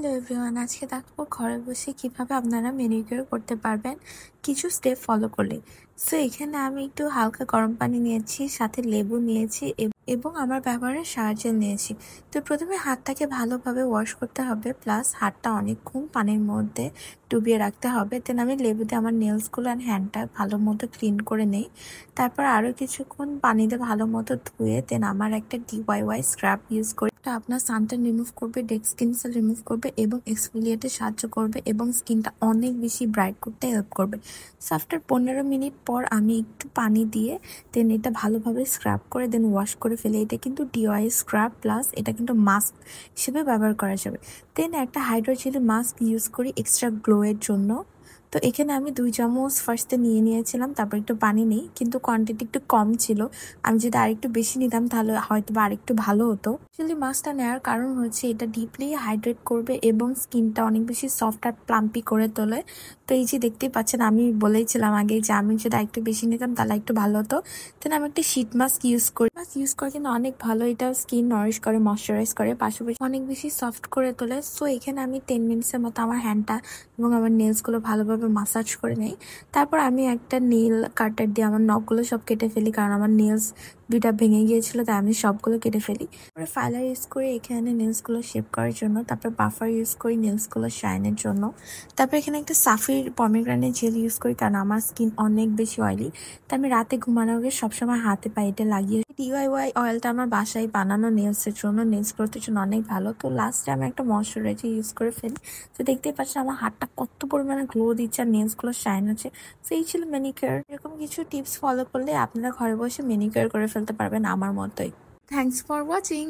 Hello everyone, আজকে দেখো ঘরে বসে কিভাবে আপনারা ম্যানিকিউর করতে পারবেন কিছু স্টেপ ফলো করলে। সো এখানে আমি একটু হালকা গরম পানি নিয়েছি, সাথে লেবু নিয়েছি এবং আমার ব্যবহারের শাওয়ার জেল নিয়েছি। তো প্রথমে হাতটাকে ভালোভাবে ওয়াশ করতে হবে, প্লাস হাতটা অনেকক্ষণ পানির মধ্যে ডুবিয়ে রাখতে হবে। দেন আমি লেবু দিয়ে আমার নেলসগুলো আর হ্যান্ডটা ভালো মতো ক্লিন করে নেই। তারপর আরও কিছুক্ষণ পানিতে ভালো মতো ধুয়ে দেন আমার একটা DIY স্ক্রাব ইউজ করি। আপনার সানটান রিমুভ করবে, ডেড স্কিন সেল রিমুভ করবে এবং এক্সফোলিয়েটে সাহায্য করবে এবং স্কিনটা অনেক বেশি ব্রাইট করতে হেল্প করবে। সো আফটার 15 মিনিট পর আমি একটু পানি দিয়ে দেন এটা ভালোভাবে স্ক্রাব করে দেন ওয়াশ করে ফেলে। এটা কিন্তু DIY স্ক্রাব প্লাস এটা কিন্তু মাস্ক হিসেবে ব্যবহার করা যাবে। দেন একটা হাইড্রোজেলি মাস্ক ইউজ করি এক্সট্রা গ্লোয়ের জন্য। তো এখানে আমি 2 চামচ ফার্স্টে নিয়েছিলাম, তারপর একটু পানি নিই, কিন্তু কোয়ান্টিটি একটু কম ছিল। আমি যদি আরেকটু বেশি নিতাম তাহলে হয়তো বা আরেকটু ভালো হতো। অ্যাকচুয়ালি মাস্কটা নেওয়ার কারণ হচ্ছে এটা ডিপলি হাইড্রেট করবে এবং স্কিনটা অনেক বেশি সফট আর প্লাম্পি করে তোলে। তো এই যে দেখতেই পাচ্ছেন, আমি বলেইছিলাম আগে যে আমি যদি আরেকটু বেশি নিতাম তাহলে একটু ভালো হতো। দেন আমি একটা শীট মাস্ক ইউজ করি। মাস্ক ইউজ করে কিন্তু অনেক ভালো, এটা স্কিন নরিশ করে, ময়শ্চারাইজ করে, পাশাপাশি অনেক বেশি সফট করে তোলে। সো এখানে আমি 10 মিনিটসের মতো আমার হ্যান্ডটা এবং আমার নেলসগুলো ভালোভাবে মাসাজ করে নেই। তারপর আমি একটা নেল কাটার দিয়ে আমার নখগুলো সব কেটে ফেলি, কারণ আমার নেলস 2টা ভেঙে গিয়েছিল, তাই আমি সবগুলো কেটে ফেলি। তারপরে ফাইলার ইউজ করি এখানে নেলসগুলো শেপ করার জন্য, তারপর বাফার ইউজ করি নেলসগুলো শাইনের জন্য। তারপর এখানে একটা সাফির পমিগ্রেনেট জেল ইউজ করি, কারণ আমার স্কিন অনেক বেশি অয়েলি। তাই আমি রাতে ঘুমানোর আগে সবসময় হাতে পায়ে এটা লাগিয়ে। DIY অয়েলটা আমার বাসায় বানানো নেলসের জন্য, নেলস গ্রোথের জন্য অনেক ভালো। তো লাস্টে আমি একটা ময়শ্চারাইজার ইউজ করে ফেলি। তো দেখতেই পাচ্ছেন আমার হাতটা কত পরিমাণে গ্লো দিচ্ছে আর নেলসগুলো শাইন হচ্ছে। তো এই ছিল ম্যানিকিউর। এরকম কিছু টিপস ফলো করলে আপনারা ঘরে বসে ম্যানিকিউর করে ফেলতে পারবেন আমার মতোই। Thanks for watching.